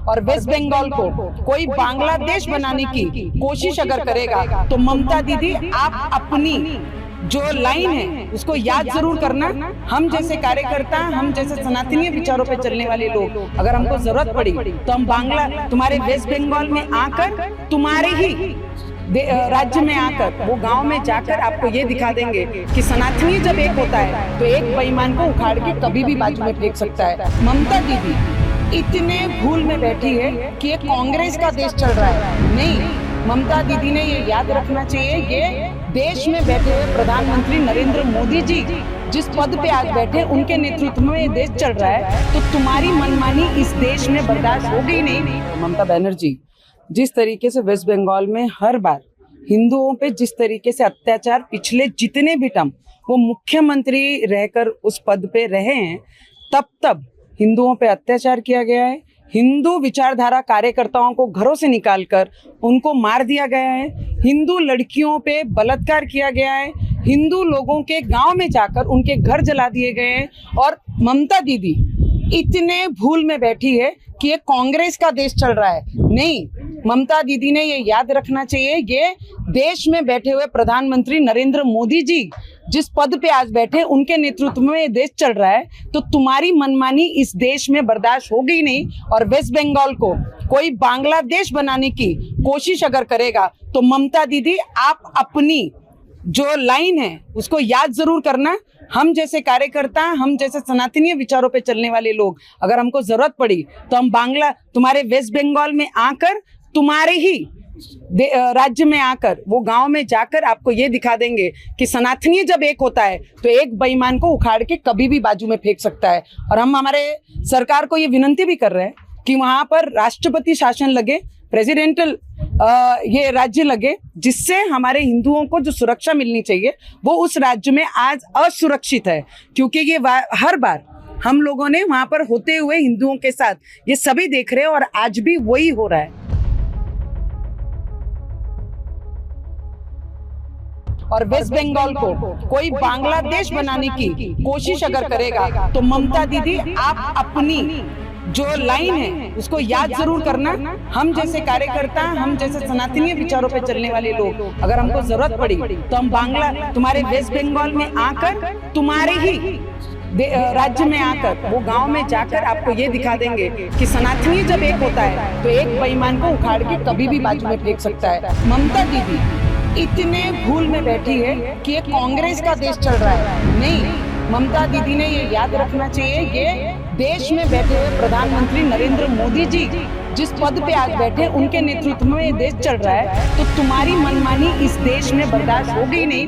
और वेस्ट बंगाल को कोई बांग्लादेश बनाने की कोशिश अगर करेगा तो ममता दीदी आप अपनी जो लाइन है उसको याद जरूर करना। हम जैसे कार्यकर्ता, हम जैसे सनातनीय विचारों पे चलने वाले लोग, अगर हमको जरूरत पड़ी तो हम तुम्हारे वेस्ट बंगाल में आकर, तुम्हारे ही राज्य में आकर, वो गांव में जाकर आपको ये दिखा देंगे कि सनातनी जब एक होता है तो एक बेईमान को उखाड़ के कभी भी बाजू में फेंक सकता है। ममता दीदी इतने भूल में बैठी है कि ये कांग्रेस का देश चल रहा है। नहीं, ममता दीदी ने ये याद रखना चाहिए, ये देश में बैठे हुए प्रधानमंत्री नरेंद्र मोदी जी जिस पद पे आज बैठे, उनके नेतृत्व में ये देश चल रहा है, तो तुम्हारी मनमानी इस देश में बर्दाश्त होगी नहीं। ममता बनर्जी जिस तरीके से वेस्ट बंगाल में हर बार हिंदुओं पे जिस तरीके से अत्याचार, पिछले जितने भी टर्म वो मुख्यमंत्री रहकर उस पद पे रहे हैं, तब हिंदुओं पे अत्याचार किया गया है। हिंदू विचारधारा कार्यकर्ताओं को घरों से निकालकर उनको मार दिया गया है। हिंदू लड़कियों पे बलात्कार किया गया है। हिंदू लोगों के गांव में जाकर उनके घर जला दिए गए हैं। और ममता दीदी इतने भूल में बैठी है कि ये कांग्रेस का देश चल रहा है। नहीं, ममता दीदी ने ये याद रखना चाहिए, ये देश में बैठे हुए प्रधानमंत्री नरेंद्र मोदी जी जिस पद पे आज बैठे, उनके नेतृत्व में ये देश चल रहा है, तो तुम्हारी मनमानी इस देश में बर्दाश्त होगी नहीं। और वेस्ट बंगाल को कोई बांग्लादेश बनाने की कोशिश अगर करेगा तो ममता दीदी आप अपनी जो लाइन है उसको याद जरूर करना। हम जैसे कार्यकर्ता, हम जैसे सनातनीय विचारों पे चलने वाले लोग, अगर हमको जरूरत पड़ी तो हम तुम्हारे वेस्ट बंगाल में आकर, तुम्हारे ही राज्य में आकर, वो गांव में जाकर आपको ये दिखा देंगे कि सनातनी जब एक होता है तो एक बेईमान को उखाड़ के कभी भी बाजू में फेंक सकता है। और हम हमारे सरकार को ये विनंती भी कर रहे हैं कि वहां पर राष्ट्रपति शासन लगे, प्रेसिडेंटल ये राज्य लगे, जिससे हमारे हिंदुओं को जो सुरक्षा मिलनी चाहिए वो उस राज्य में आज असुरक्षित है। क्योंकि ये हर बार हम लोगों ने वहां पर होते हुए हिंदुओं के साथ ये सभी देख रहे हैं और आज भी वही हो रहा है। और वेस्ट बंगाल को कोई बांग्लादेश बनाने की कोशिश अगर करेगा तो ममता दीदी आप अपनी जो लाइन है उसको याद जरूर करना। हम जैसे कार्यकर्ता, हम जैसे सनातनीय विचारों पे चलने वाले लोग, अगर हमको जरूरत पड़ी तो हम तुम्हारे वेस्ट बंगाल में आकर, तुम्हारे ही राज्य में आकर, वो गांव में जाकर आपको ये दिखा देंगे कि सनातनी जब एक होता है तो एक बेईमान को उखाड़ के कभी भी बाजू में फेंक सकता है। ममता दीदी इतने भूल में बैठी है कि ये कांग्रेस का देश चल रहा है। नहीं, ममता दीदी ने ये याद रखना चाहिए, ये देश में बैठे हुए प्रधानमंत्री नरेंद्र मोदी जी जिस पद पे आज बैठे, उनके नेतृत्व में ये देश चल रहा है, तो तुम्हारी मनमानी इस देश में बर्दाश्त होगी नहीं।